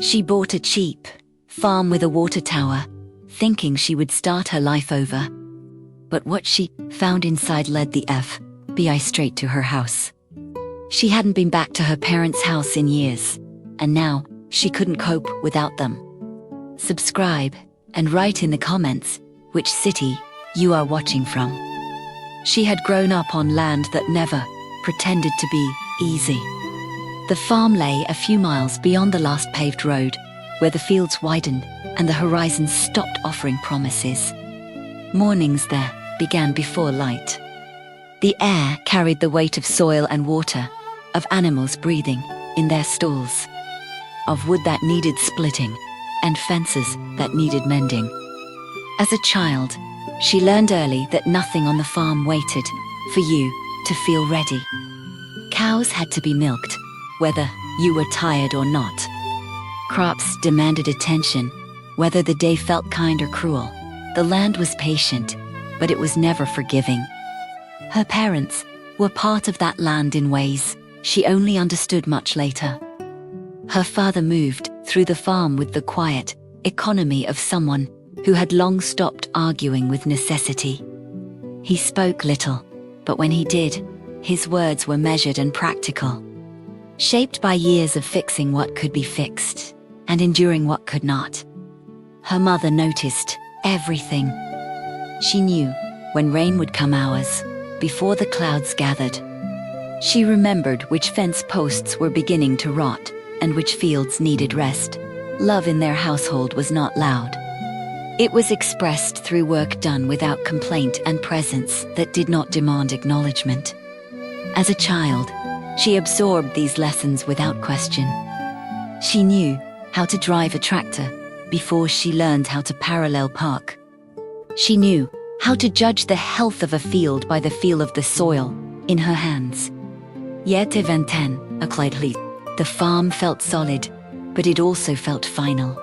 She bought a cheap farm with a water tower, thinking she would start her life over. But what she found inside led the FBI straight to her house. She hadn't been back to her parents' house in years, and now she couldn't cope without them. Subscribe and write in the comments which city you are watching from. She had grown up on land that never pretended to be easy. The farm lay a few miles beyond the last paved road, where the fields widened and the horizon stopped offering promises. Mornings there began before light. The air carried the weight of soil and water, of animals breathing in their stalls, of wood that needed splitting, and fences that needed mending. As a child, she learned early that nothing on the farm waited for you to feel ready. Cows had to be milked, whether you were tired or not. Crops demanded attention, whether the day felt kind or cruel. The land was patient, but it was never forgiving. Her parents were part of that land in ways she only understood much later. Her father moved through the farm with the quiet economy of someone who had long stopped arguing with necessity. He spoke little, but when he did, his words were measured and practical, shaped by years of fixing what could be fixed and enduring what could not. Her mother noticed everything. She knew when rain would come hours before the clouds gathered. She remembered which fence posts were beginning to rot and which fields needed rest. Love in their household was not loud. It was expressed through work done without complaint and presence that did not demand acknowledgement. As a child, she absorbed these lessons without question. She knew how to drive a tractor before she learned how to parallel park. She knew how to judge the health of a field by the feel of the soil in her hands. Yet even the farm felt solid, but it also felt final.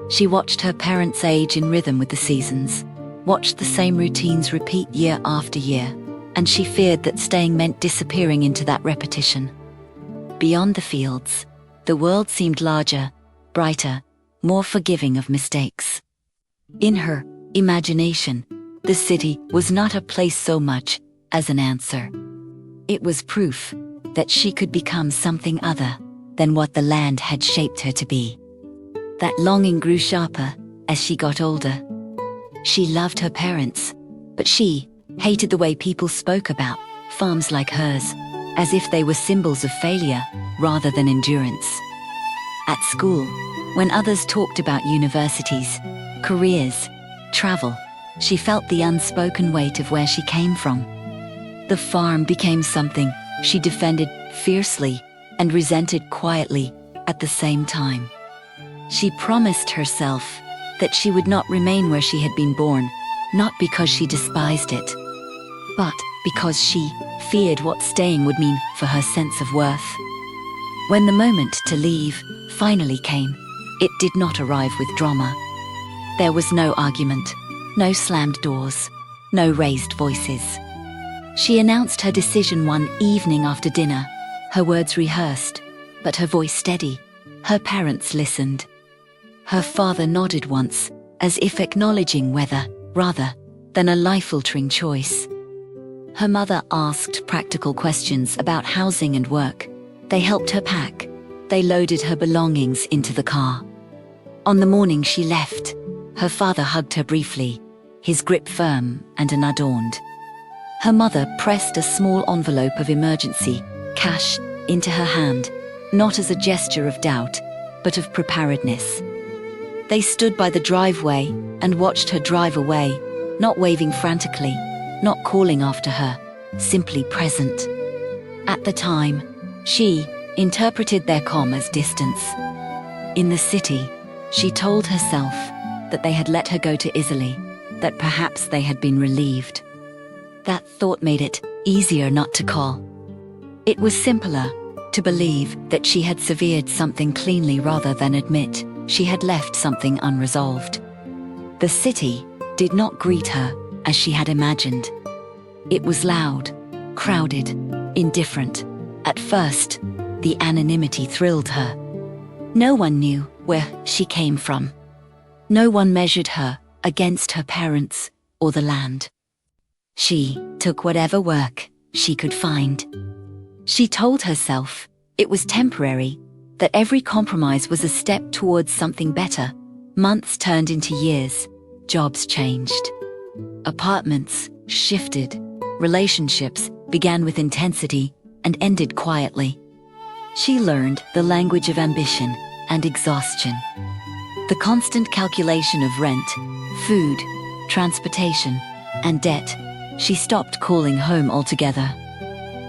She watched her parents age in rhythm with the seasons, watched the same routines repeat year after year, and she feared that staying meant disappearing into that repetition. Beyond the fields, the world seemed larger, brighter, more forgiving of mistakes. In her imagination, the city was not a place so much as an answer. It was proof that she could become something other than what the land had shaped her to be. That longing grew sharper as she got older. She loved her parents, but she hated the way people spoke about farms like hers, as if they were symbols of failure rather than endurance. At school, when others talked about universities, careers, travel, she felt the unspoken weight of where she came from. The farm became something she defended fiercely and resented quietly at the same time. She promised herself that she would not remain where she had been born, not because she despised it, but because she feared what staying would mean for her sense of worth. When the moment to leave finally came, it did not arrive with drama. There was no argument, no slammed doors, no raised voices. She announced her decision one evening after dinner, her words rehearsed, but her voice steady. Her parents listened. Her father nodded once, as if acknowledging whether, rather than a life-altering choice. Her mother asked practical questions about housing and work. They helped her pack. They loaded her belongings into the car. On the morning she left, her father hugged her briefly, his grip firm and unadorned. Her mother pressed a small envelope of emergency cash into her hand, not as a gesture of doubt, but of preparedness. They stood by the driveway and watched her drive away, not waving frantically, not calling after her, simply present. At the time, she interpreted their calm as distance. In the city, she told herself that they had let her go too easily, that perhaps they had been relieved. That thought made it easier not to call. It was simpler to believe that she had severed something cleanly rather than admit she had left something unresolved. The city did not greet her as she had imagined. It was loud, crowded, indifferent. At first, the anonymity thrilled her. No one knew where she came from. No one measured her against her parents or the land. She took whatever work she could find. She told herself it was temporary, that every compromise was a step towards something better. Months turned into years. Jobs changed. Apartments shifted. Relationships began with intensity and ended quietly. She learned the language of ambition and exhaustion. The constant calculation of rent, food, transportation, and debt. She stopped calling home altogether.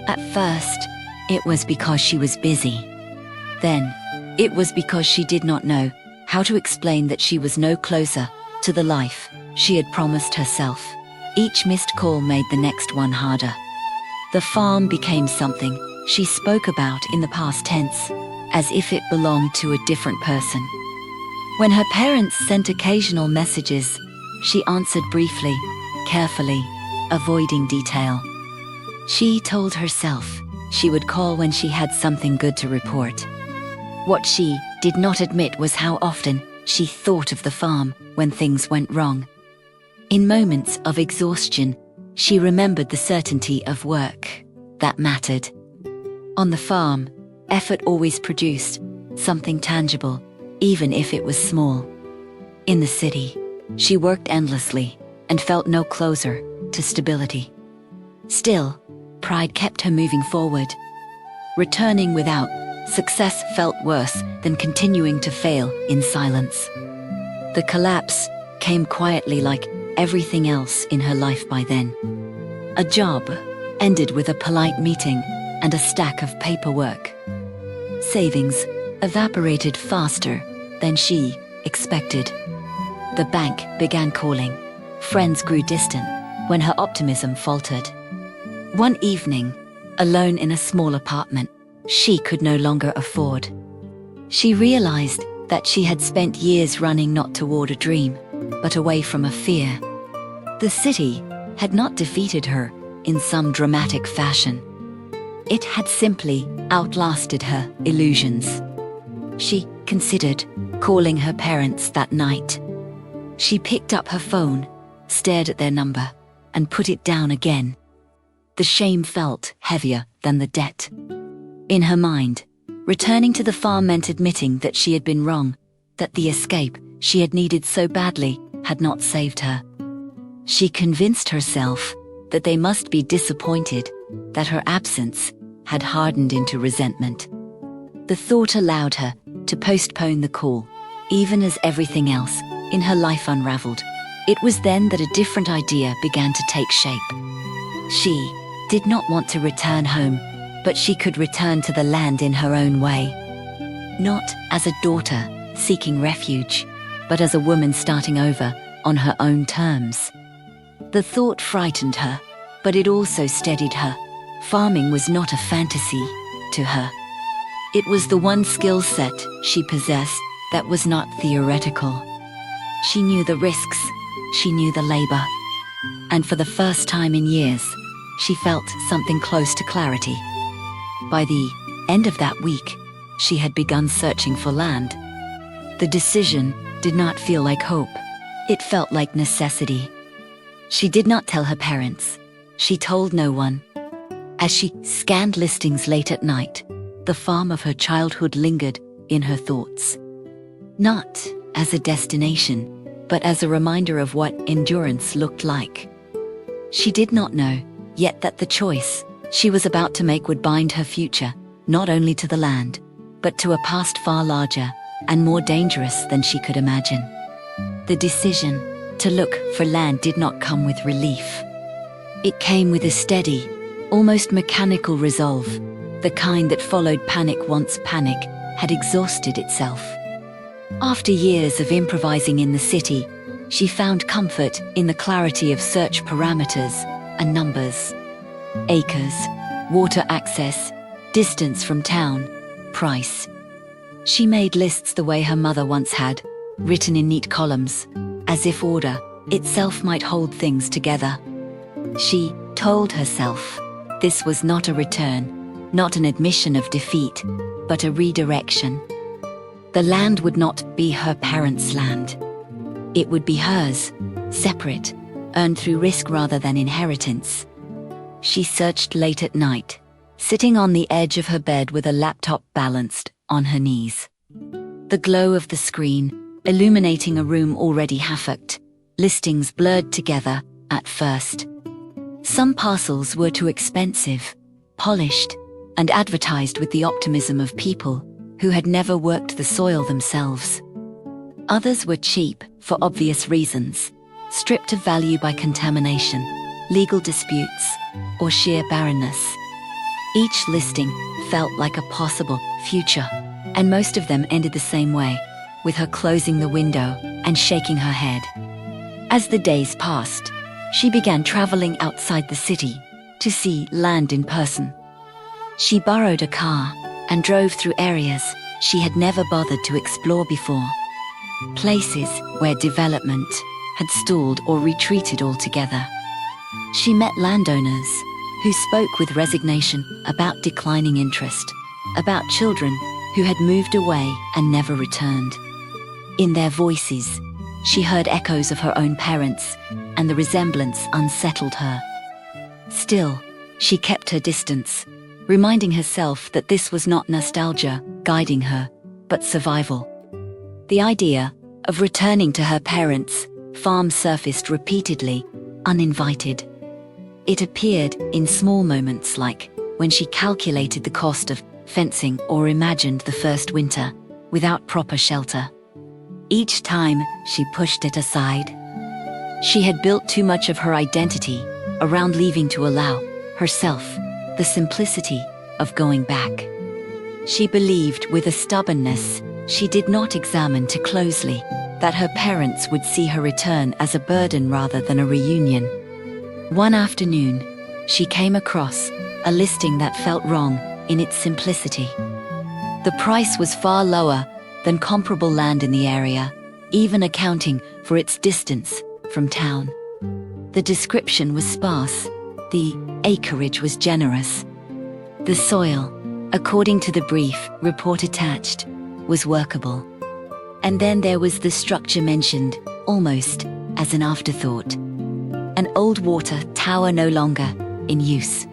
At first, it was because she was busy. Then, it was because she did not know how to explain that she was no closer to the life she had promised herself. Each missed call made the next one harder. The farm became something she spoke about in the past tense, as if it belonged to a different person. When her parents sent occasional messages, she answered briefly, carefully, avoiding detail. She told herself she would call when she had something good to report. What she did not admit was how often she thought of the farm when things went wrong. In moments of exhaustion, she remembered the certainty of work that mattered. On the farm, effort always produced something tangible, even if it was small. In the city, she worked endlessly and felt no closer to stability. Still, pride kept her moving forward. Returning without success felt worse than continuing to fail in silence. The collapse came quietly, like everything else in her life by then. A job ended with a polite meeting and a stack of paperwork. Savings evaporated faster than she expected. The bank began calling. Friends grew distant when her optimism faltered. One evening, alone in a small apartment she could no longer afford, she realized that she had spent years running not toward a dream, but away from a fear. The city had not defeated her in some dramatic fashion. It had simply outlasted her illusions. She considered calling her parents that night. She picked up her phone, stared at their number, and put it down again. The shame felt heavier than the debt. In her mind, returning to the farm meant admitting that she had been wrong, that the escape she had needed so badly had not saved her. She convinced herself that they must be disappointed, that her absence had hardened into resentment. The thought allowed her to postpone the call, even as everything else in her life unraveled. It was then that a different idea began to take shape. She did not want to return home, but she could return to the land in her own way. Not as a daughter seeking refuge, but as a woman starting over on her own terms. The thought frightened her, but it also steadied her. Farming was not a fantasy to her. It was the one skill set she possessed that was not theoretical. She knew the risks, she knew the labor, and for the first time in years, she felt something close to clarity. By the end of that week, she had begun searching for land. The decision did not feel like hope. It felt like necessity. She did not tell her parents. She told no one. As she scanned listings late at night, the farm of her childhood lingered in her thoughts. Not as a destination, but as a reminder of what endurance looked like. She did not know yet that the choice she was about to make would bind her future, not only to the land, but to a past far larger and more dangerous than she could imagine. The decision to look for land did not come with relief. It came with a steady, almost mechanical resolve, the kind that followed panic once panic had exhausted itself. After years of improvising in the city, she found comfort in the clarity of search parameters and numbers. Acres, water access, distance from town, price. She made lists the way her mother once had, written in neat columns, as if order itself might hold things together. She told herself this was not a return, not an admission of defeat, but a redirection. The land would not be her parents' land. It would be hers, separate, earned through risk rather than inheritance. She searched late at night, sitting on the edge of her bed with a laptop balanced on her knees. The glow of the screen, illuminating a room already havocked, listings blurred together at first. Some parcels were too expensive, polished, and advertised with the optimism of people who had never worked the soil themselves. Others were cheap for obvious reasons, stripped of value by contamination, legal disputes, or sheer barrenness. Each listing felt like a possible future, and most of them ended the same way, with her closing the window and shaking her head. As the days passed, she began traveling outside the city to see land in person. She borrowed a car and drove through areas she had never bothered to explore before. Places where development had stalled or retreated altogether. She met landowners who spoke with resignation about declining interest, about children who had moved away and never returned. In their voices, she heard echoes of her own parents, and the resemblance unsettled her. Still, she kept her distance, reminding herself that this was not nostalgia guiding her, but survival. The idea of returning to her parents' farm surfaced repeatedly, uninvited. It appeared in small moments, like when she calculated the cost of fencing or imagined the first winter without proper shelter. Each time she pushed it aside. She had built too much of her identity around leaving to allow herself the simplicity of going back. She believed with a stubbornness she did not examine too closely that her parents would see her return as a burden rather than a reunion. One afternoon, she came across a listing that felt wrong in its simplicity. The price was far lower than comparable land in the area, even accounting for its distance from town. The description was sparse, the acreage was generous. The soil, according to the brief report attached, was workable. And then there was the structure mentioned, almost as an afterthought. An old water tower no longer in use.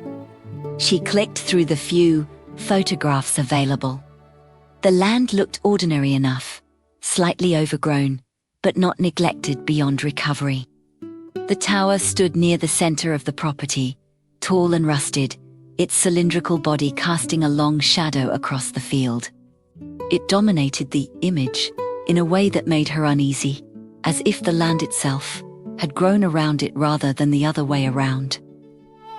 She clicked through the few photographs available. The land looked ordinary enough, slightly overgrown, but not neglected beyond recovery. The tower stood near the center of the property, tall and rusted, its cylindrical body casting a long shadow across the field. It dominated the image in a way that made her uneasy, as if the land itself had grown around it rather than the other way around.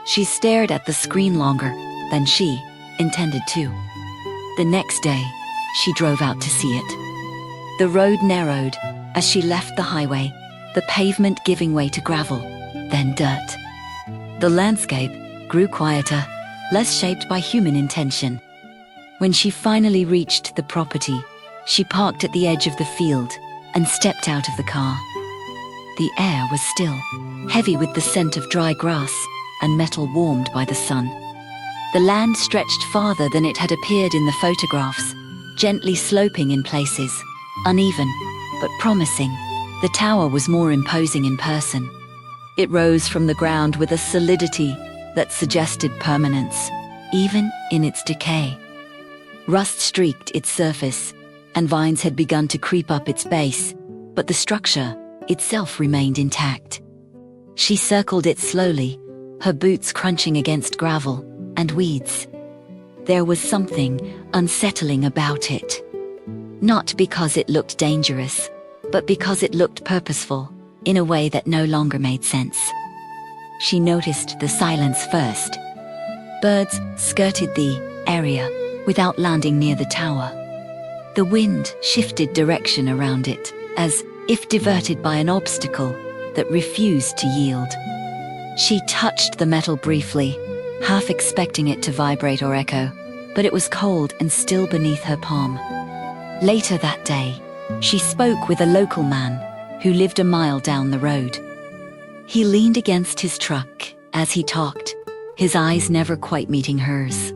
She stared at the screen longer than she intended to. The next day, she drove out to see it. The road narrowed as she left the highway, the pavement giving way to gravel, then dirt. The landscape grew quieter, less shaped by human intention. When she finally reached the property, she parked at the edge of the field and stepped out of the car. The air was still, heavy with the scent of dry grass and metal warmed by the sun. The land stretched farther than it had appeared in the photographs, gently sloping in places, uneven, but promising. The tower was more imposing in person. It rose from the ground with a solidity that suggested permanence, even in its decay. Rust streaked its surface, and vines had begun to creep up its base, but the structure itself remained intact. She circled it slowly, her boots crunching against gravel and weeds. There was something unsettling about it. Not because it looked dangerous, but because it looked purposeful, in a way that no longer made sense. She noticed the silence first. Birds skirted the area without landing near the tower. The wind shifted direction around it, as if diverted by an obstacle that refused to yield. She touched the metal briefly, half expecting it to vibrate or echo, but it was cold and still beneath her palm. Later that day, she spoke with a local man who lived a mile down the road. He leaned against his truck as he talked, his eyes never quite meeting hers.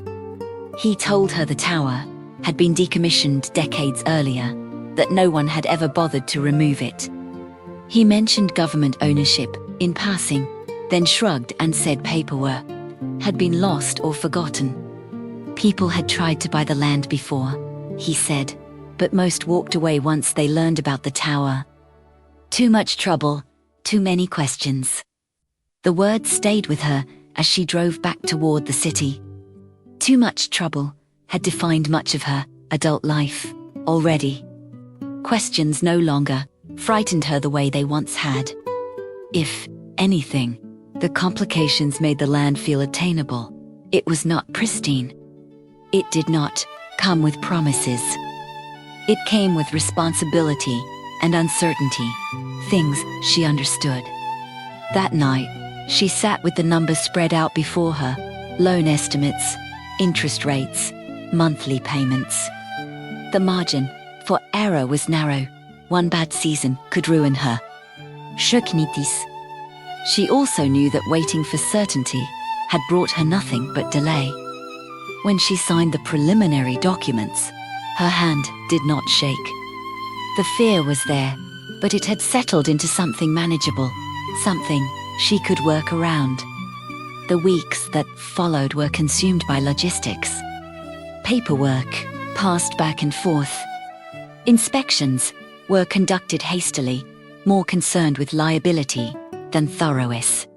He told her the tower had been decommissioned decades earlier, that no one had ever bothered to remove it. He mentioned government ownership in passing, then shrugged and said paperwork had been lost or forgotten. People had tried to buy the land before, he said, but most walked away once they learned about the tower. Too much trouble, too many questions. The words stayed with her as she drove back toward the city. Too much trouble had defined much of her adult life already. Questions no longer frightened her the way they once had. If anything, the complications made the land feel attainable. It was not pristine. It did not come with promises. It came with responsibility and uncertainty, things she understood. That night, she sat with the numbers spread out before her, loan estimates, interest rates, monthly payments. The margin for error was narrow. One bad season could ruin her. Shuknitis. She also knew that waiting for certainty had brought her nothing but delay. When she signed the preliminary documents, her hand did not shake. The fear was there, but it had settled into something manageable, something she could work around. The weeks that followed were consumed by logistics. Paperwork passed back and forth. Inspections were conducted hastily, more concerned with liability than thoroughness.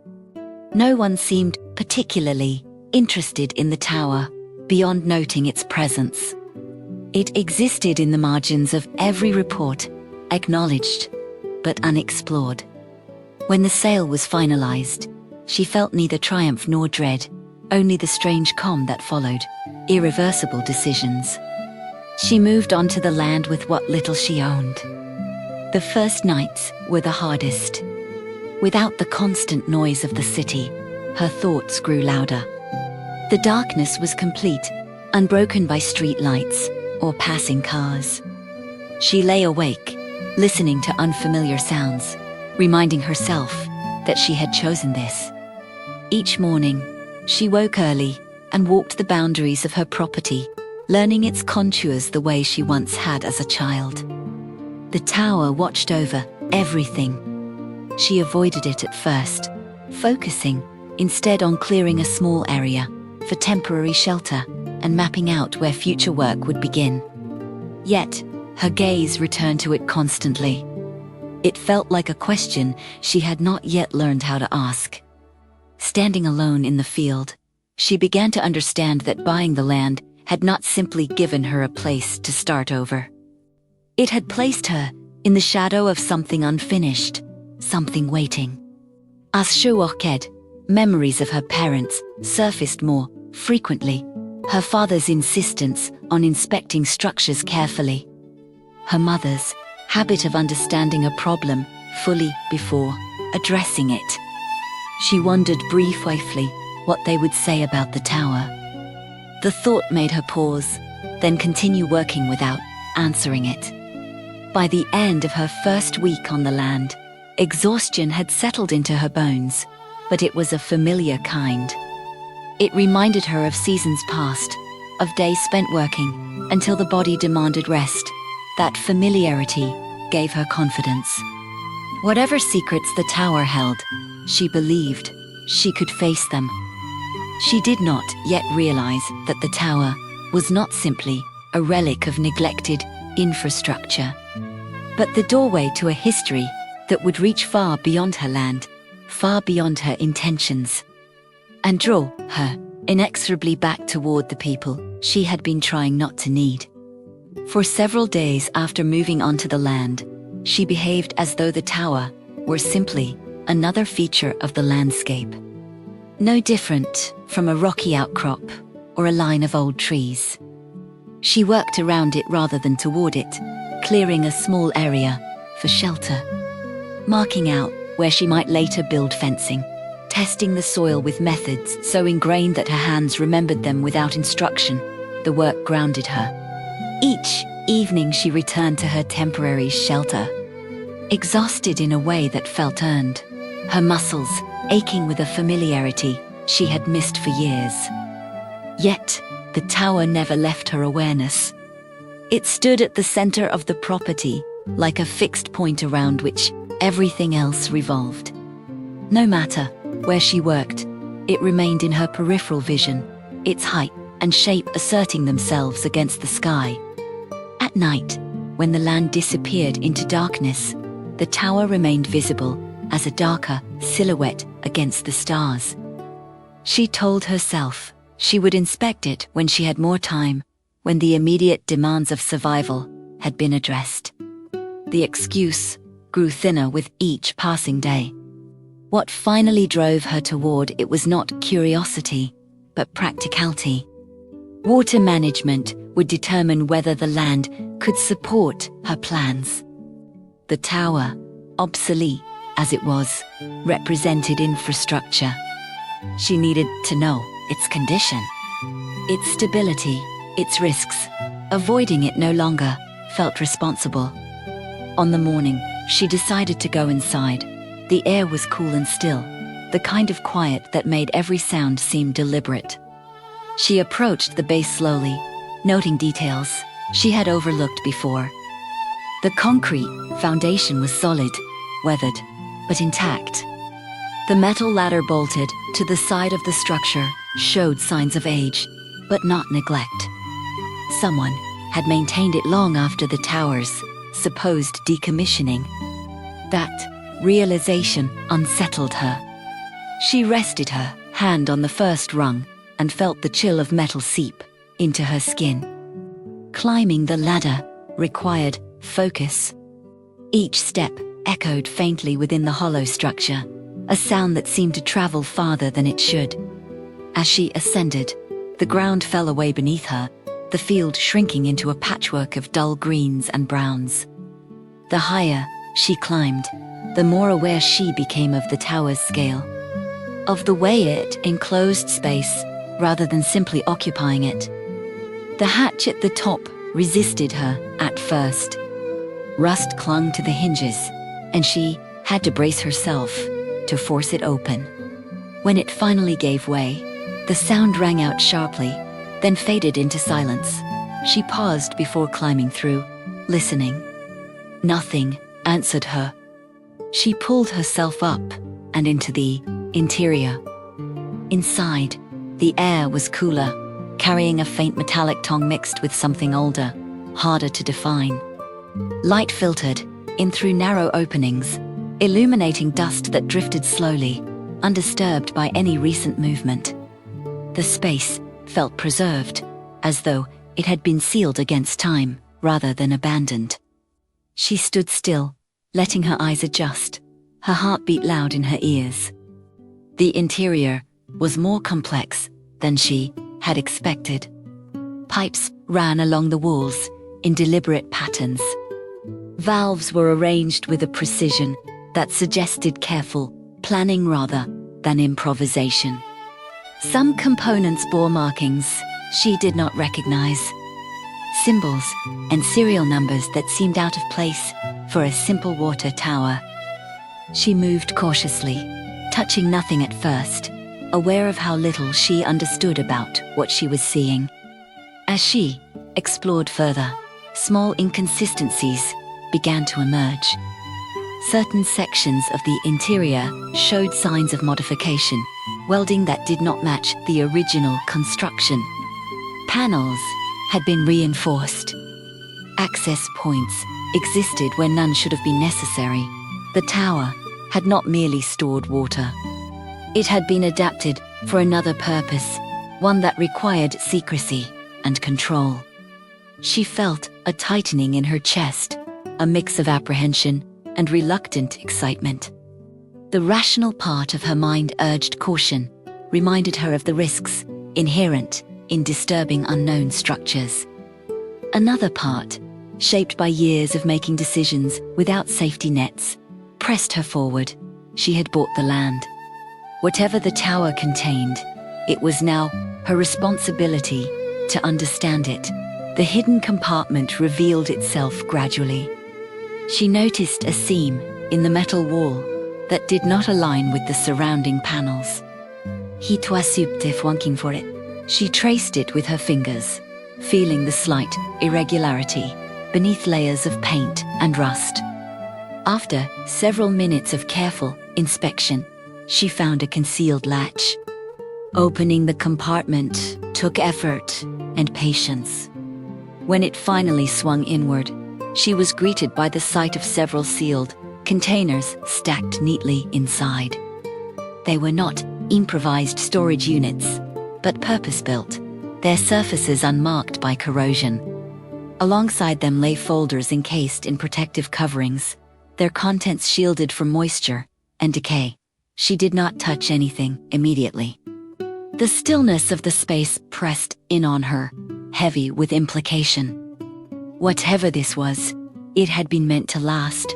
No one seemed particularly interested in the tower, beyond noting its presence. It existed in the margins of every report, acknowledged, but unexplored. When the sale was finalized, she felt neither triumph nor dread, only the strange calm that followed, irreversible decisions. She moved onto the land with what little she owned. The first nights were the hardest. Without the constant noise of the city, her thoughts grew louder. The darkness was complete, unbroken by street lights or passing cars. She lay awake, listening to unfamiliar sounds, reminding herself that she had chosen this. Each morning, she woke early and walked the boundaries of her property, learning its contours the way she once had as a child. The tower watched over everything. She avoided it at first, focusing instead on clearing a small area for temporary shelter and mapping out where future work would begin. Yet, her gaze returned to it constantly. It felt like a question she had not yet learned how to ask. Standing alone in the field, she began to understand that buying the land had not simply given her a place to start over. It had placed her in the shadow of something unfinished, something waiting. As she walked, memories of her parents surfaced more frequently. Her father's insistence on inspecting structures carefully. Her mother's habit of understanding a problem fully before addressing it. She wondered briefly what they would say about the tower. The thought made her pause, then continue working without answering it. By the end of her first week on the land, exhaustion had settled into her bones, but it was a familiar kind. It reminded her of seasons past, of days spent working until the body demanded rest. That familiarity gave her confidence. Whatever secrets the tower held, she believed she could face them. She did not yet realize that the tower was not simply a relic of neglected infrastructure, but the doorway to a history that would reach far beyond her land, far beyond her intentions, and draw her inexorably back toward the people she had been trying not to need. For several days after moving onto the land, she behaved as though the tower were simply another feature of the landscape. No different from a rocky outcrop or a line of old trees. She worked around it rather than toward it, clearing a small area for shelter, marking out where she might later build fencing, testing the soil with methods so ingrained that her hands remembered them without instruction. The work grounded her. Each evening she returned to her temporary shelter, exhausted in a way that felt earned, her muscles aching with a familiarity she had missed for years. Yet, the tower never left her awareness. It stood at the center of the property, like a fixed point around which everything else revolved. No matter where she worked, it remained in her peripheral vision, its height and shape asserting themselves against the sky. At night, when the land disappeared into darkness, the tower remained visible as a darker silhouette against the stars. She told herself she would inspect it when she had more time, when the immediate demands of survival had been addressed. The excuse grew thinner with each passing day. What finally drove her toward it was not curiosity, but practicality. Water management would determine whether the land could support her plans. The tower, obsolete as it was, represented infrastructure. She needed to know its condition, its stability, its risks. Avoiding it no longer felt responsible. On the morning, she decided to go inside. The air was cool and still, the kind of quiet that made every sound seem deliberate. She approached the base slowly, noting details she had overlooked before. The concrete foundation was solid, weathered, but intact. The metal ladder bolted to the side of the structure showed signs of age, but not neglect. Someone had maintained it long after the tower's supposed decommissioning. That realization unsettled her. She rested her hand on the first rung and felt the chill of metal seep into her skin. Climbing the ladder required focus. Each step echoed faintly within the hollow structure, a sound that seemed to travel farther than it should. As she ascended, the ground fell away beneath her, the field shrinking into a patchwork of dull greens and browns. The higher she climbed, the more aware she became of the tower's scale, of the way it enclosed space rather than simply occupying it. The hatch at the top resisted her at first. Rust clung to the hinges, and she had to brace herself to force it open. When it finally gave way, the sound rang out sharply, then faded into silence. She paused before climbing through, listening. Nothing answered her. She pulled herself up and into the interior. Inside, the air was cooler, carrying a faint metallic tang mixed with something older, harder to define. Light filtered in through narrow openings, illuminating dust that drifted slowly, undisturbed by any recent movement. The space felt preserved, as though it had been sealed against time rather than abandoned. She stood still, letting her eyes adjust, her heart beat loud in her ears. The interior was more complex than she had expected. Pipes ran along the walls in deliberate patterns. Valves were arranged with a precision that suggested careful planning rather than improvisation. Some components bore markings she did not recognize, symbols and serial numbers that seemed out of place for a simple water tower. She moved cautiously, touching nothing at first, aware of how little she understood about what she was seeing. As she explored further, small inconsistencies began to emerge. Certain sections of the interior showed signs of modification, welding that did not match the original construction. Panels had been reinforced. Access points existed where none should have been necessary. The tower had not merely stored water. It had been adapted for another purpose, one that required secrecy and control. She felt a tightening in her chest, a mix of apprehension and reluctant excitement. The rational part of her mind urged caution, reminded her of the risks inherent in disturbing unknown structures. Another part, shaped by years of making decisions without safety nets, pressed her forward. She had bought the land. Whatever the tower contained, it was now her responsibility to understand it. The hidden compartment revealed itself gradually. She noticed a seam in the metal wall that did not align with the surrounding panels. He toit subtif wanking for it. She traced it with her fingers, feeling the slight irregularity beneath layers of paint and rust. After several minutes of careful inspection, she found a concealed latch. Opening the compartment took effort and patience. When it finally swung inward, she was greeted by the sight of several sealed containers stacked neatly inside. They were not improvised storage units, but purpose-built, their surfaces unmarked by corrosion. Alongside them lay folders encased in protective coverings, their contents shielded from moisture and decay. She did not touch anything immediately. The stillness of the space pressed in on her, heavy with implication. Whatever this was, it had been meant to last.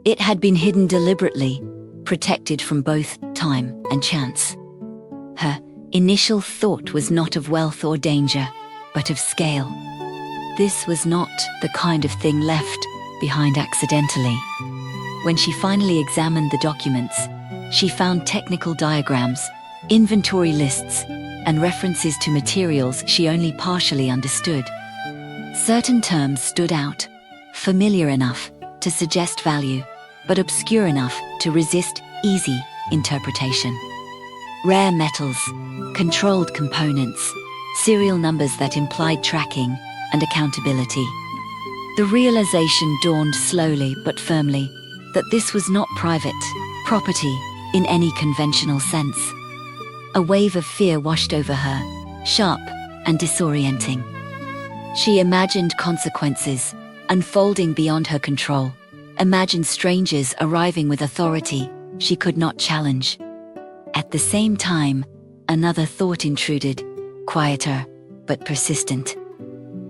It had been hidden deliberately, protected from both time and chance. Her initial thought was not of wealth or danger, but of scale. This was not the kind of thing left behind accidentally. When she finally examined the documents, she found technical diagrams, inventory lists, and references to materials she only partially understood. Certain terms stood out, familiar enough to suggest value, but obscure enough to resist easy interpretation. Rare metals, controlled components, serial numbers that implied tracking and accountability. The realization dawned slowly but firmly that this was not private property in any conventional sense. A wave of fear washed over her, sharp and disorienting. She imagined consequences unfolding beyond her control, imagined strangers arriving with authority she could not challenge. At the same time, another thought intruded, quieter but persistent.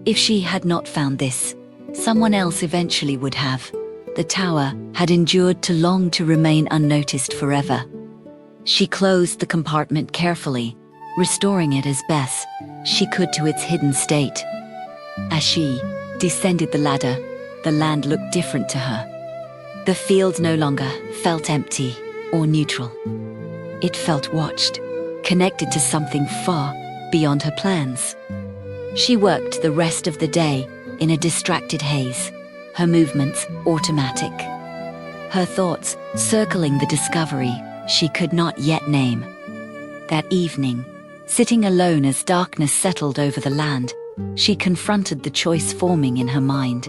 If she had not found this, someone else eventually would have. The tower had endured too long to remain unnoticed forever. She closed the compartment carefully, restoring it as best she could to its hidden state. As she descended the ladder, the land looked different to her. The field no longer felt empty or neutral. It felt watched, connected to something far beyond her plans. She worked the rest of the day in a distracted haze, her movements automatic, her thoughts circling the discovery she could not yet name. That evening, sitting alone as darkness settled over the land, she confronted the choice forming in her mind.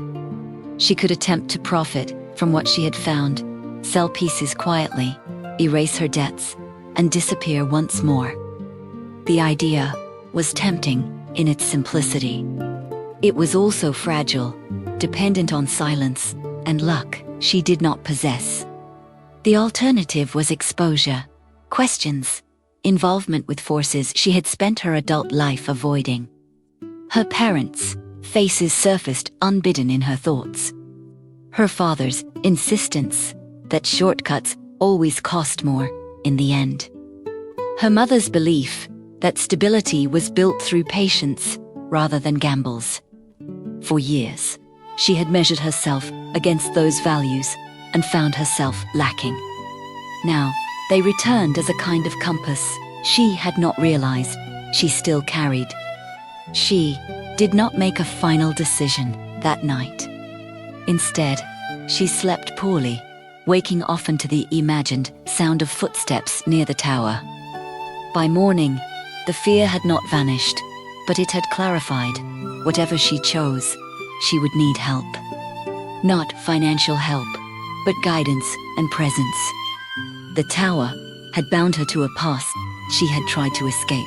She could attempt to profit from what she had found, sell pieces quietly, erase her debts, and disappear once more. The idea was tempting in its simplicity. It was also fragile, dependent on silence and luck she did not possess. The alternative was exposure, questions, involvement with forces she had spent her adult life avoiding. Her parents' faces surfaced unbidden in her thoughts. Her father's insistence that shortcuts always cost more in the end. Her mother's belief that stability was built through patience rather than gambles. For years, she had measured herself against those values and found herself lacking. Now, they returned as a kind of compass she had not realized she still carried. She did not make a final decision that night. Instead, she slept poorly, waking often to the imagined sound of footsteps near the tower. By morning, the fear had not vanished, but it had clarified. Whatever she chose, she would need help. Not financial help, but guidance and presence. The tower had bound her to a past she had tried to escape.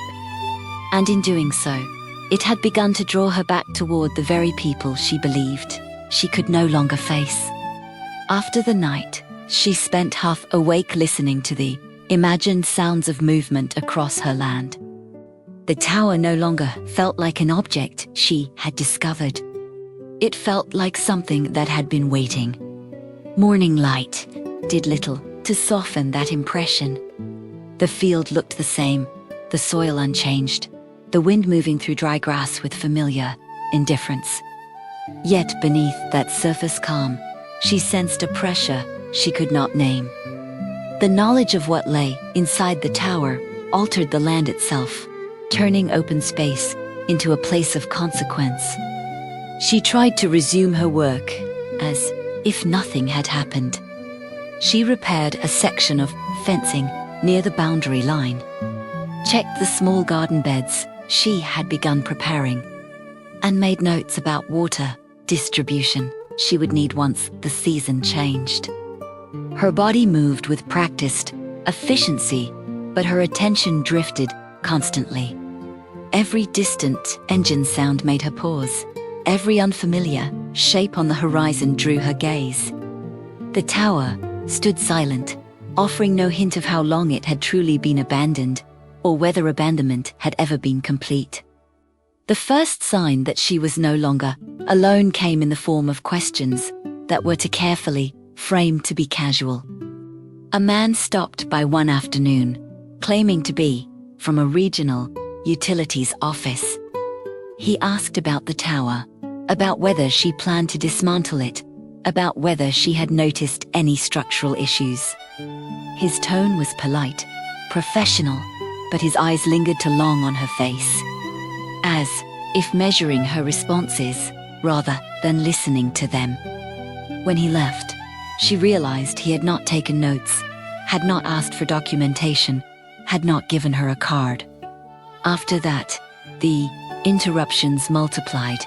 And in doing so, it had begun to draw her back toward the very people she believed she could no longer face. After the night, she spent half awake listening to the imagined sounds of movement across her land. The tower no longer felt like an object she had discovered. It felt like something that had been waiting. Morning light did little to soften that impression. The field looked the same, the soil unchanged, the wind moving through dry grass with familiar indifference. Yet beneath that surface calm, she sensed a pressure she could not name. The knowledge of what lay inside the tower altered the land itself, turning open space into a place of consequence. She tried to resume her work, as if nothing had happened. She repaired a section of fencing near the boundary line, checked the small garden beds she had begun preparing, and made notes about water distribution she would need once the season changed. Her body moved with practiced efficiency, but her attention drifted constantly. Every distant engine sound made her pause. Every unfamiliar shape on the horizon drew her gaze. The tower stood silent, offering no hint of how long it had truly been abandoned, or whether abandonment had ever been complete. The first sign that she was no longer alone came in the form of questions that were too carefully framed to be casual. A man stopped by one afternoon, claiming to be from a regional utilities office. He asked about the tower, about whether she planned to dismantle it, about whether she had noticed any structural issues. His tone was polite, professional, but his eyes lingered too long on her face, as if measuring her responses rather than listening to them. When he left, she realized he had not taken notes, had not asked for documentation, had not given her a card. After that, the interruptions multiplied.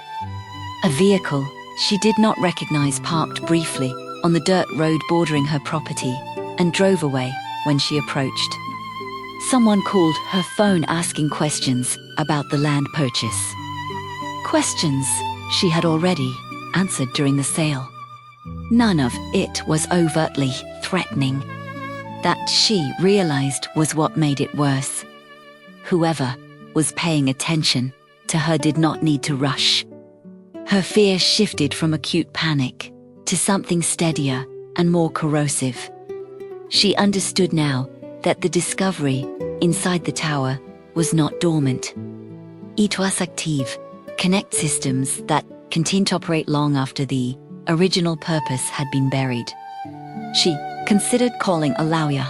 A vehicle she did not recognize parked briefly on the dirt road bordering her property and drove away when she approached. Someone called her phone asking questions about the land purchase. Questions she had already answered during the sale. None of it was overtly threatening. That, she realized, was what made it worse. Whoever was paying attention to her did not need to rush. Her fear shifted from acute panic to something steadier and more corrosive. She understood now that the discovery inside the tower was not dormant. It was active, connect systems that continued to operate long after the original purpose had been buried. She considered calling a lawyer,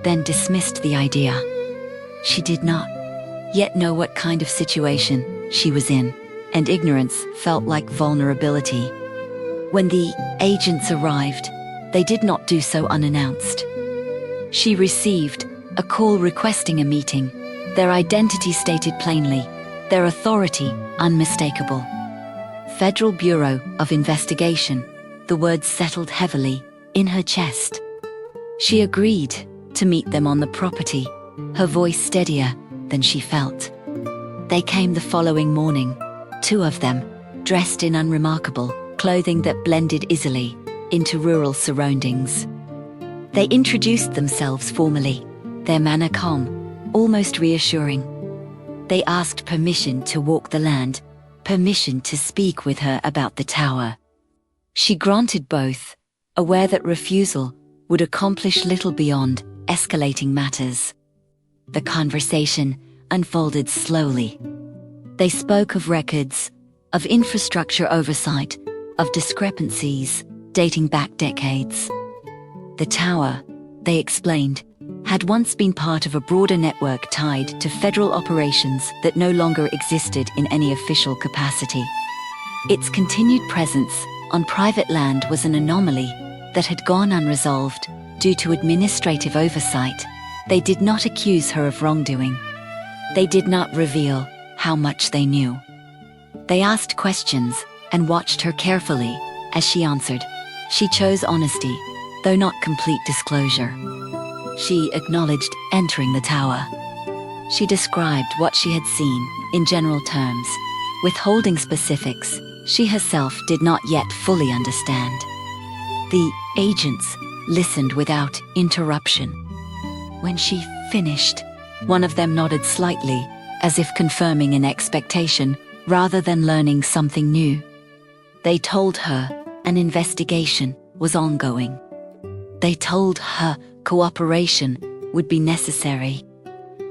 then dismissed the idea. She did not yet know what kind of situation she was in, and ignorance felt like vulnerability. When the agents arrived, they did not do so unannounced. She received a call requesting a meeting, their identity stated plainly, their authority unmistakable. Federal Bureau of Investigation, the words settled heavily in her chest. She agreed to meet them on the property, her voice steadier than she felt. They came the following morning, two of them, dressed in unremarkable clothing that blended easily into rural surroundings. They introduced themselves formally, their manner calm, almost reassuring. They asked permission to walk the land, permission to speak with her about the tower. She granted both, aware that refusal would accomplish little beyond escalating matters. The conversation unfolded slowly. They spoke of records, of infrastructure oversight, of discrepancies dating back decades. The tower, they explained, had once been part of a broader network tied to federal operations that no longer existed in any official capacity. Its continued presence on private land was an anomaly that had gone unresolved due to administrative oversight. They did not accuse her of wrongdoing. They did not reveal how much they knew. They asked questions and watched her carefully as she answered. She chose honesty, though not complete disclosure. She acknowledged entering the tower. She described what she had seen in general terms, withholding specifics she herself did not yet fully understand. The agents listened without interruption. When she finished, one of them nodded slightly, as if confirming an expectation rather than learning something new. They told her an investigation was ongoing. They told her cooperation would be necessary.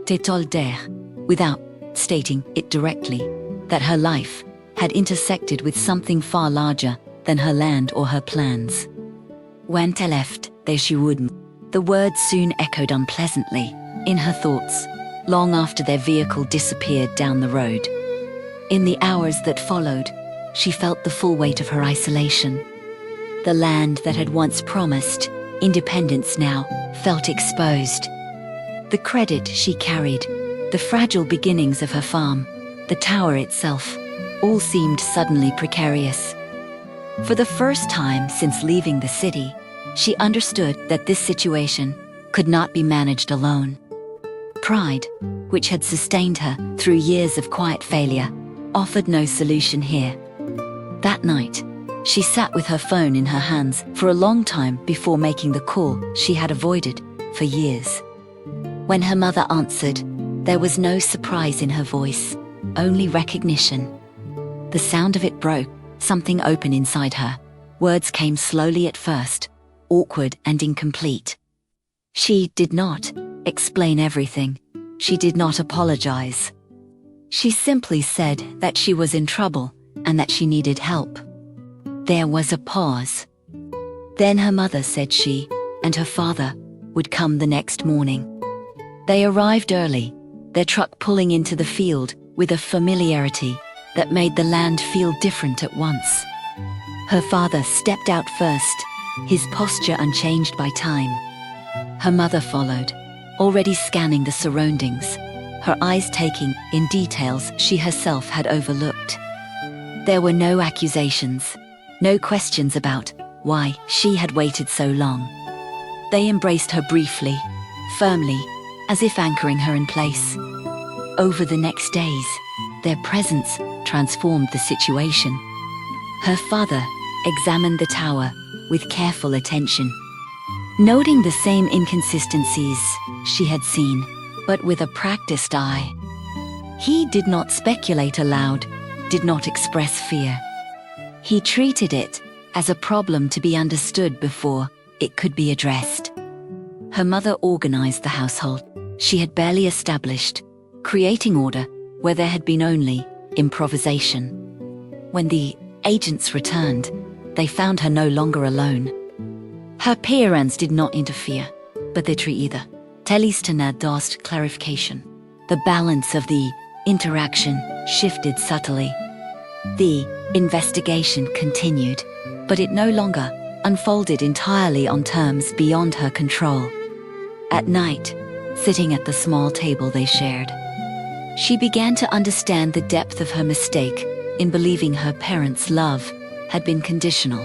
They told her, without stating it directly, that her life had intersected with something far larger than her land or her plans. When they left, she wouldn't. The words soon echoed unpleasantly in her thoughts, long after their vehicle disappeared down the road. In the hours that followed, she felt the full weight of her isolation. The land that had once promised independence now felt exposed. The credit she carried, the fragile beginnings of her farm, the tower itself, all seemed suddenly precarious. For the first time since leaving the city, she understood that this situation could not be managed alone. Pride, which had sustained her through years of quiet failure, offered no solution here. That night, she sat with her phone in her hands for a long time before making the call she had avoided for years. When her mother answered, there was no surprise in her voice, only recognition. The sound of it broke something open inside her. Words came slowly at first, awkward and incomplete. She did not explain everything. She did not apologize. She simply said that she was in trouble and that she needed help. There was a pause. Then her mother said she and her father would come the next morning. They arrived early, their truck pulling into the field with a familiarity that made the land feel different at once. Her father stepped out first, his posture unchanged by time. Her mother followed, already scanning the surroundings, her eyes taking in details she herself had overlooked. There were no accusations, no questions about why she had waited so long. They embraced her briefly, firmly, as if anchoring her in place. Over the next days, their presence transformed the situation. Her father examined the tower with careful attention, noting the same inconsistencies she had seen, but with a practiced eye. He did not speculate aloud, did not express fear. He treated it as a problem to be understood before it could be addressed. Her mother organized the household she had barely established, creating order where there had been only improvisation. When the agents returned, they found her no longer alone. Her parents did not interfere, but they either. Telistana asked clarification. The balance of the interaction shifted subtly. The investigation continued, but it no longer unfolded entirely on terms beyond her control. At night, sitting at the small table they shared, she began to understand the depth of her mistake in believing her parents' love had been conditional.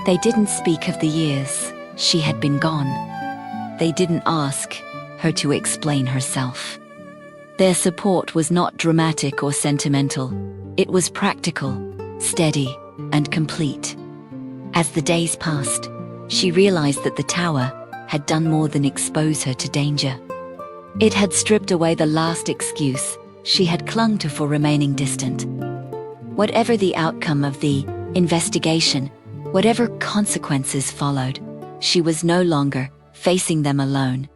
They didn't speak of the years she had been gone. They didn't ask her to explain herself. Their support was not dramatic or sentimental. It was practical, steady, and complete. As the days passed, she realized that the tower had done more than expose her to danger. It had stripped away the last excuse she had clung to for remaining distant. Whatever the outcome of the investigation, whatever consequences followed, she was no longer facing them alone.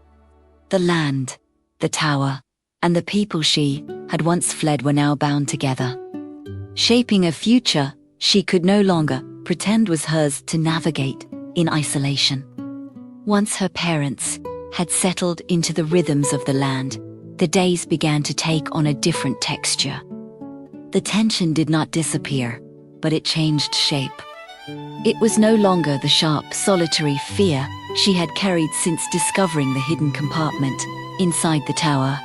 The land, the tower, and the people she had once fled were now bound together, shaping a future she could no longer pretend was hers to navigate in isolation. Once her parents had settled into the rhythms of the land, the days began to take on a different texture. The tension did not disappear, but it changed shape. It was no longer the sharp, solitary fear she had carried since discovering the hidden compartment inside the tower.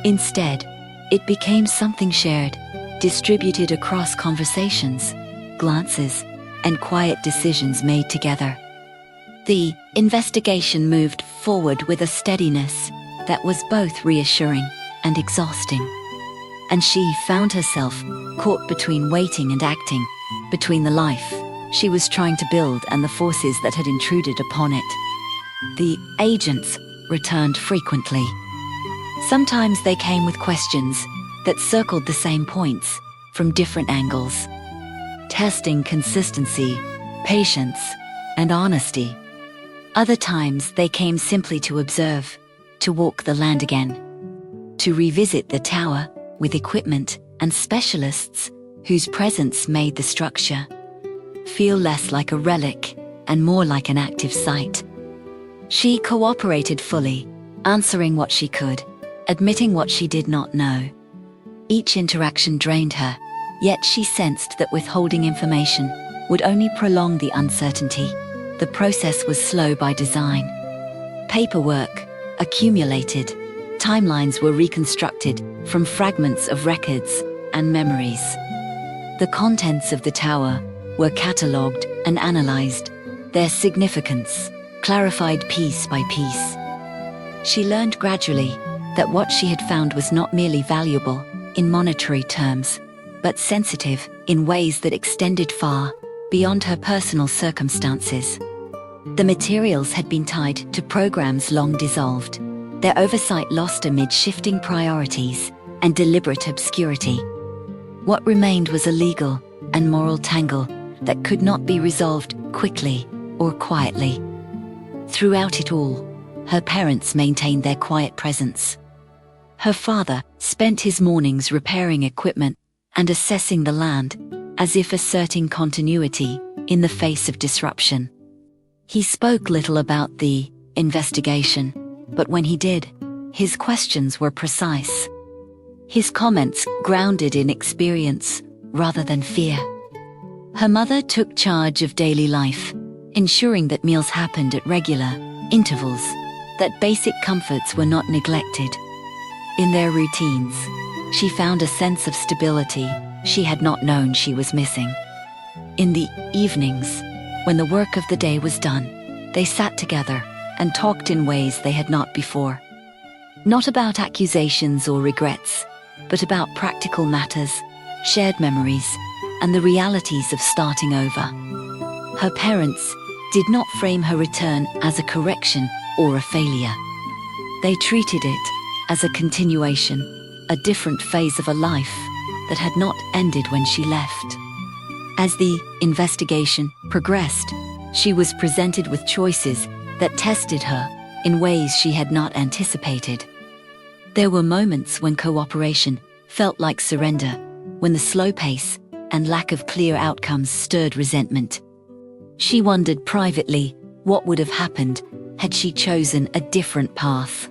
Instead, it became something shared, distributed across conversations, glances, and quiet decisions made together. The investigation moved forward with a steadiness that was both reassuring and exhausting. And she found herself caught between waiting and acting, between the life she was trying to build and the forces that had intruded upon it. The agents returned frequently. Sometimes they came with questions that circled the same points from different angles, testing consistency, patience, and honesty. Other times they came simply to observe, to walk the land again, to revisit the tower with equipment and specialists whose presence made the structure feel less like a relic and more like an active site. She cooperated fully, answering what she could, admitting what she did not know. Each interaction drained her, yet she sensed that withholding information would only prolong the uncertainty. The process was slow by design. Paperwork accumulated. Timelines were reconstructed from fragments of records and memories. The contents of the tower were catalogued and analyzed, their significance clarified piece by piece. She learned gradually that what she had found was not merely valuable in monetary terms, but sensitive in ways that extended far beyond her personal circumstances. The materials had been tied to programs long dissolved, their oversight lost amid shifting priorities and deliberate obscurity. What remained was a legal and moral tangle that could not be resolved quickly or quietly. Throughout it all, her parents maintained their quiet presence. Her father spent his mornings repairing equipment and assessing the land, as if asserting continuity in the face of disruption. He spoke little about the investigation, but when he did, his questions were precise. His comments grounded in experience rather than fear. Her mother took charge of daily life, ensuring that meals happened at regular intervals, that basic comforts were not neglected. In their routines, she found a sense of stability she had not known she was missing. In the evenings, when the work of the day was done, they sat together and talked in ways they had not before. Not about accusations or regrets, but about practical matters, shared memories, and the realities of starting over. Her parents did not frame her return as a correction or a failure. They treated it as a continuation, a different phase of a life that had not ended when she left. As the investigation progressed, she was presented with choices that tested her in ways she had not anticipated. There were moments when cooperation felt like surrender, when the slow pace and lack of clear outcomes stirred resentment. She wondered privately what would have happened had she chosen a different path.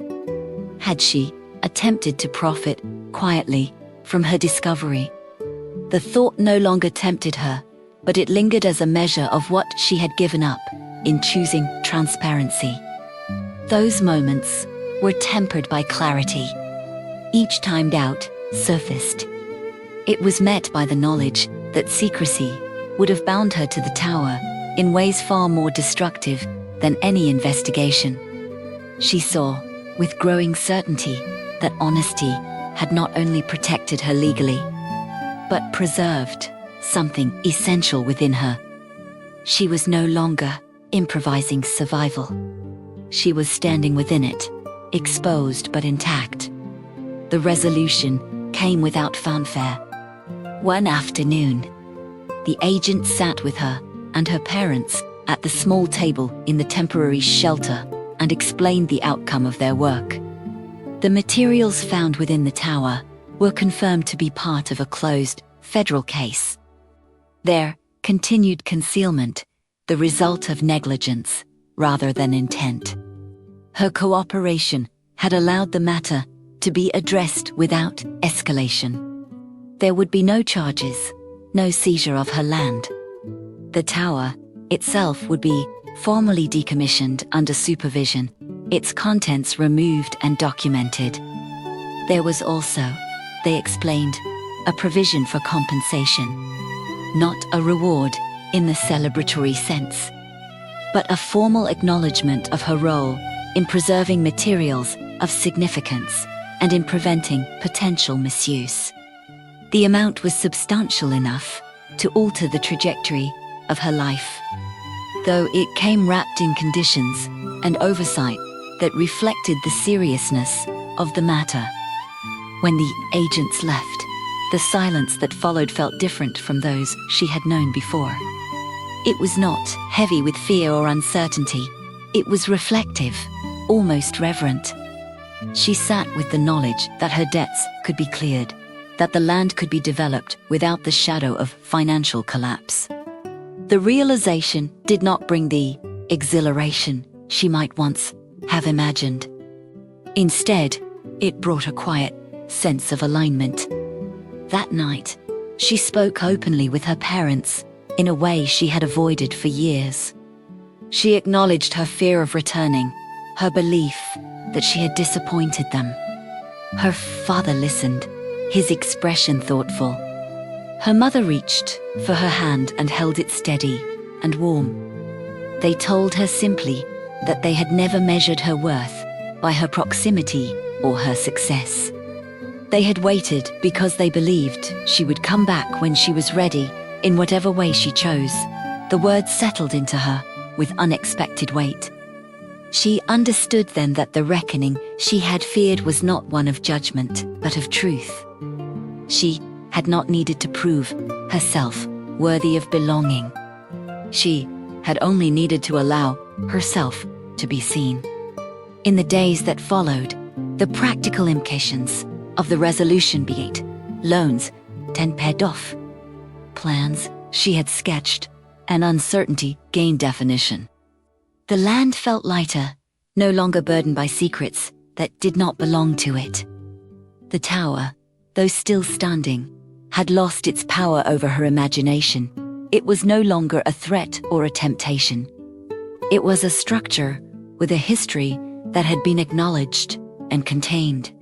Had she attempted to profit quietly from her discovery? The thought no longer tempted her, but it lingered as a measure of what she had given up in choosing transparency. Those moments were tempered by clarity. Each time doubt surfaced. It was met by the knowledge that secrecy would have bound her to the tower in ways far more destructive than any investigation. She saw, with growing certainty, that honesty had not only protected her legally, but preserved something essential within her. She was no longer improvising survival. She was standing within it, exposed but intact. The resolution came without fanfare. One afternoon, the agent sat with her and her parents at the small table in the temporary shelter and explained the outcome of their work. The materials found within the tower were confirmed to be part of a closed federal case. Their continued concealment, the result of negligence rather than intent. Her cooperation had allowed the matter to be addressed without escalation. There would be no charges, no seizure of her land. The tower itself would be formally decommissioned under supervision, its contents removed and documented. There was also, they explained, a provision for compensation. Not a reward in the celebratory sense, but a formal acknowledgement of her role in preserving materials of significance and in preventing potential misuse. The amount was substantial enough to alter the trajectory of her life, though it came wrapped in conditions and oversight that reflected the seriousness of the matter. When the agents left, the silence that followed felt different from those she had known before. It was not heavy with fear or uncertainty. It was reflective, almost reverent. She sat with the knowledge that her debts could be cleared, that the land could be developed without the shadow of financial collapse. The realization did not bring the exhilaration she might once have imagined. Instead, it brought a quiet sense of alignment. That night, she spoke openly with her parents in a way she had avoided for years. She acknowledged her fear of returning, her belief that she had disappointed them. Her father listened, his expression thoughtful. Her mother reached for her hand and held it steady and warm. They told her simply that they had never measured her worth by her proximity or her success. They had waited because they believed she would come back when she was ready, in whatever way she chose. The words settled into her with unexpected weight. She understood then that the reckoning she had feared was not one of judgment, but of truth. She had not needed to prove herself worthy of belonging. She had only needed to allow herself to be seen. In the days that followed, the practical implications of the resolution, be it loans 10 paid off, plans she had sketched, and uncertainty gained definition. The land felt lighter, no longer burdened by secrets that did not belong to it. The tower, though still standing, had lost its power over her imagination. It was no longer a threat or a temptation. It was a structure with a history that had been acknowledged and contained.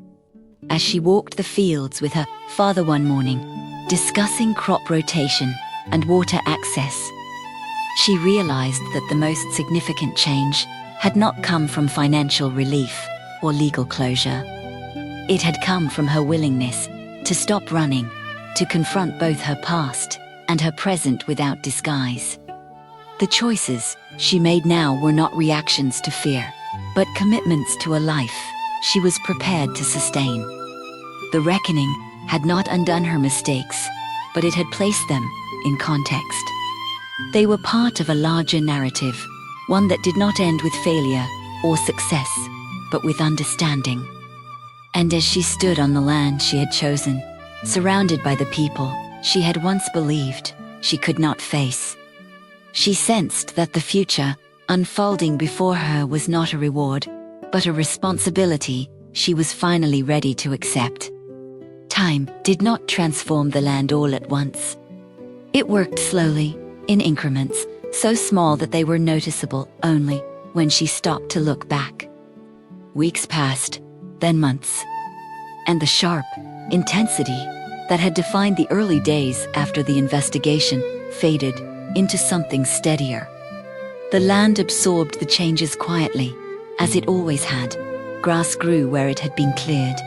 As she walked the fields with her father one morning, discussing crop rotation and water access, she realized that the most significant change had not come from financial relief or legal closure. It had come from her willingness to stop running, to confront both her past and her present without disguise. The choices she made now were not reactions to fear, but commitments to a life she was prepared to sustain. The reckoning had not undone her mistakes, but it had placed them in context. They were part of a larger narrative, one that did not end with failure or success, but with understanding. And as she stood on the land she had chosen, surrounded by the people she had once believed she could not face, she sensed that the future unfolding before her was not a reward, but a responsibility she was finally ready to accept. Time did not transform the land all at once. It worked slowly, in increments, so small that they were noticeable only when she stopped to look back. Weeks passed, then months, and the sharp intensity that had defined the early days after the investigation faded into something steadier. The land absorbed the changes quietly, as it always had. Grass grew where it had been cleared.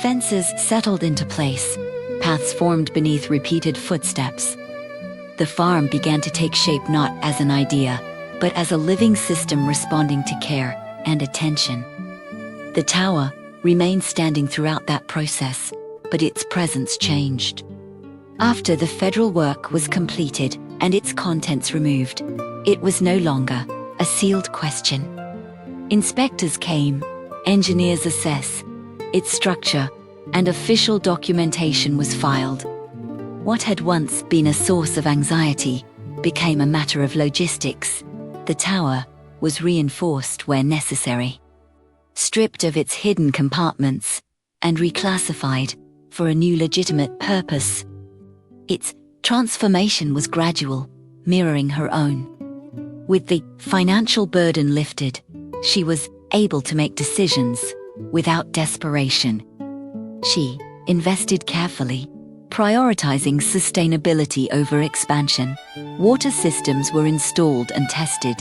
Fences settled into place, paths formed beneath repeated footsteps. The farm began to take shape not as an idea, but as a living system responding to care and attention. The tower remained standing throughout that process, but its presence changed. After the federal work was completed and its contents removed, it was no longer a sealed question. Inspectors came, engineers assessed its structure, and official documentation was filed. What had once been a source of anxiety became a matter of logistics. The tower was reinforced where necessary, stripped of its hidden compartments, and reclassified for a new legitimate purpose. Its transformation was gradual, mirroring her own. With the financial burden lifted, she was able to make decisions without desperation. She invested carefully, prioritizing sustainability over expansion. Water systems were installed and tested.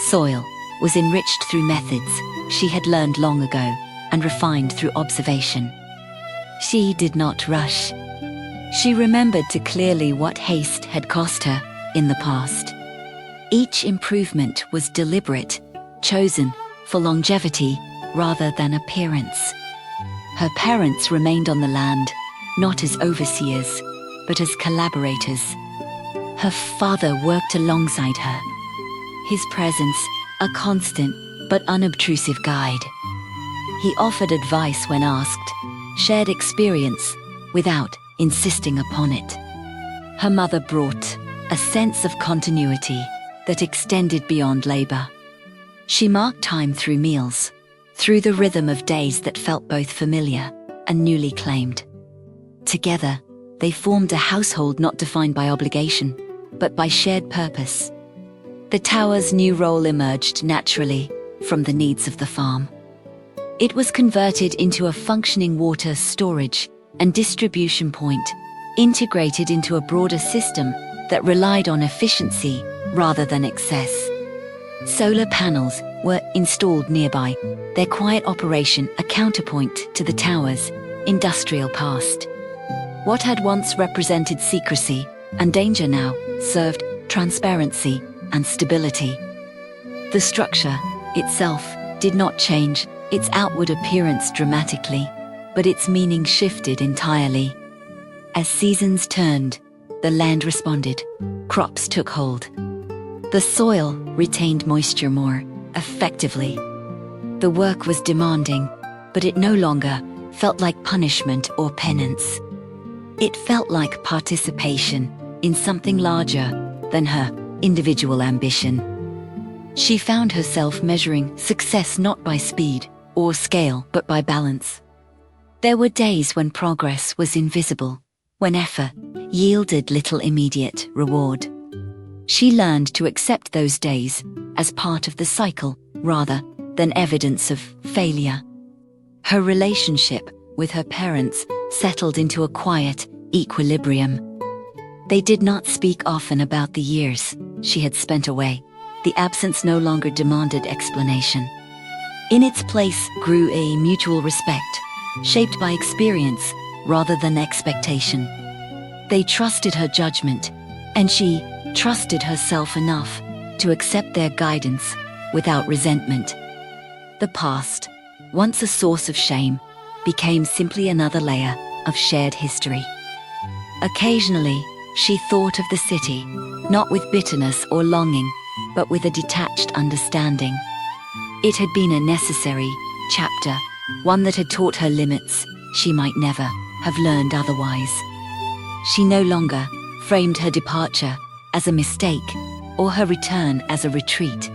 Soil was enriched through methods she had learned long ago and refined through observation. She did not rush. She remembered too clearly what haste had cost her in the past. Each improvement was deliberate, chosen for longevity rather than appearance. Her parents remained on the land, not as overseers, but as collaborators. Her father worked alongside her, his presence a constant but unobtrusive guide. He offered advice when asked, shared experience without insisting upon it. Her mother brought a sense of continuity that extended beyond labor. She marked time through meals, through the rhythm of days that felt both familiar and newly claimed. Together, they formed a household not defined by obligation, but by shared purpose. The tower's new role emerged naturally from the needs of the farm. It was converted into a functioning water storage and distribution point, integrated into a broader system that relied on efficiency rather than excess. Solar panels were installed nearby, their quiet operation a counterpoint to the tower's industrial past. What had once represented secrecy and danger now served transparency and stability. The structure itself did not change its outward appearance dramatically, but its meaning shifted entirely. As seasons turned, the land responded, crops took hold. The soil retained moisture more effectively. The work was demanding, but it no longer felt like punishment or penance. It felt like participation in something larger than her individual ambition. She found herself measuring success not by speed or scale, but by balance. There were days when progress was invisible, when effort yielded little immediate reward. She learned to accept those days as part of the cycle rather than evidence of failure. Her relationship with her parents settled into a quiet equilibrium. They did not speak often about the years she had spent away. The absence no longer demanded explanation. In its place grew a mutual respect, shaped by experience rather than expectation. They trusted her judgment, and she trusted herself enough to accept their guidance without resentment. The past, once a source of shame, became simply another layer of shared history. Occasionally, she thought of the city, not with bitterness or longing, but with a detached understanding. It had been a necessary chapter, one that had taught her limits she might never have learned otherwise. She no longer framed her departure as a mistake or her return as a retreat.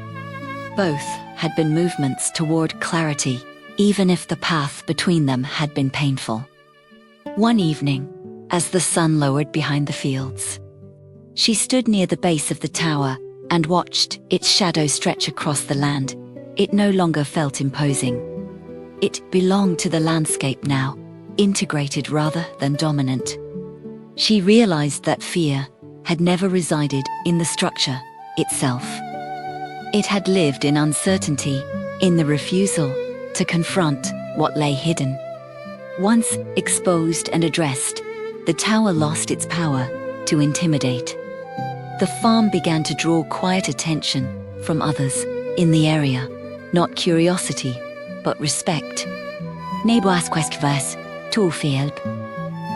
Both had been movements toward clarity, even if the path between them had been painful. One evening, as the sun lowered behind the fields, she stood near the base of the tower and watched its shadow stretch across the land. It no longer felt imposing. It belonged to the landscape now, integrated rather than dominant. She realized that fear had never resided in the structure itself. It had lived in uncertainty, in the refusal to confront what lay hidden. Once exposed and addressed, the tower lost its power to intimidate. The farm began to draw quiet attention from others in the area, not curiosity, but respect.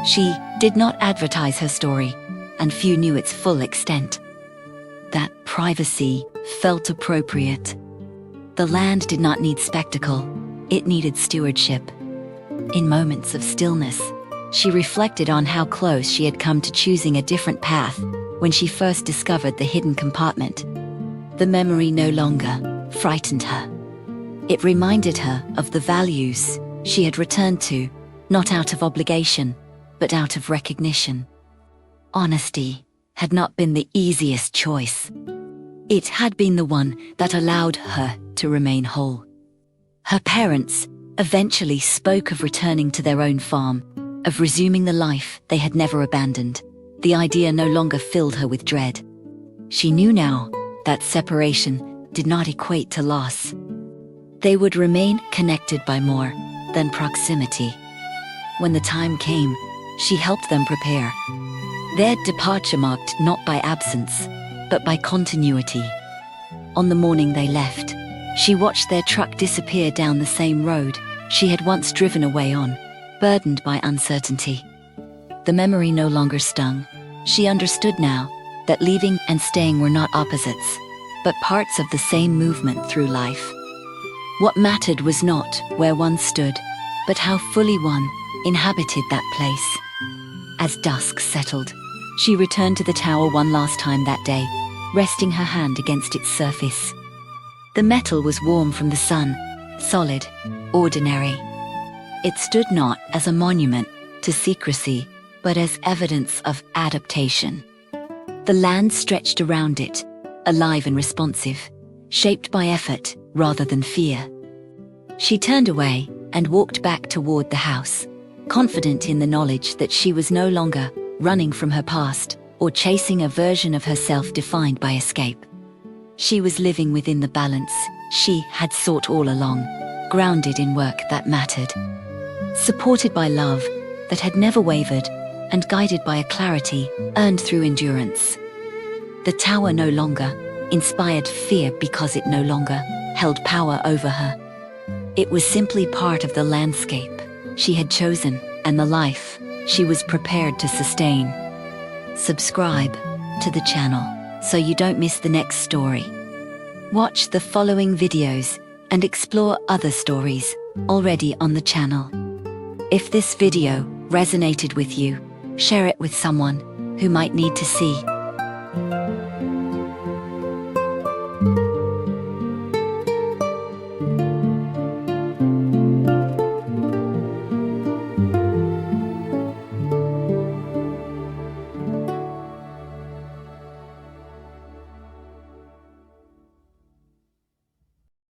She did not advertise her story, and few knew its full extent. That privacy felt appropriate. The land did not need spectacle, it needed stewardship. In moments of stillness, she reflected on how close she had come to choosing a different path when she first discovered the hidden compartment. The memory no longer frightened her. It reminded her of the values she had returned to, not out of obligation, but out of recognition. Honesty had not been the easiest choice. It had been the one that allowed her to remain whole. Her parents eventually spoke of returning to their own farm, of resuming the life they had never abandoned. The idea no longer filled her with dread. She knew now that separation did not equate to loss. They would remain connected by more than proximity. When the time came, she helped them prepare. Their departure marked not by absence, but by continuity. On the morning they left, she watched their truck disappear down the same road she had once driven away on, burdened by uncertainty. The memory no longer stung. She understood now that leaving and staying were not opposites, but parts of the same movement through life. What mattered was not where one stood, but how fully one inhabited that place. As dusk settled, she returned to the tower one last time that day, resting her hand against its surface. The metal was warm from the sun, solid, ordinary. It stood not as a monument to secrecy, but as evidence of adaptation. The land stretched around it, alive and responsive, shaped by effort rather than fear. She turned away and walked back toward the house, confident in the knowledge that she was no longer running from her past or chasing a version of herself defined by escape. She was living within the balance she had sought all along, grounded in work that mattered, supported by love that had never wavered, and guided by a clarity earned through endurance. The tower no longer inspired fear because it no longer held power over her. It was simply part of the landscape she had chosen and the life she was prepared to sustain. Subscribe to the channel so you don't miss the next story. Watch the following videos and explore other stories already on the channel. If this video resonated with you, share it with someone who might need to see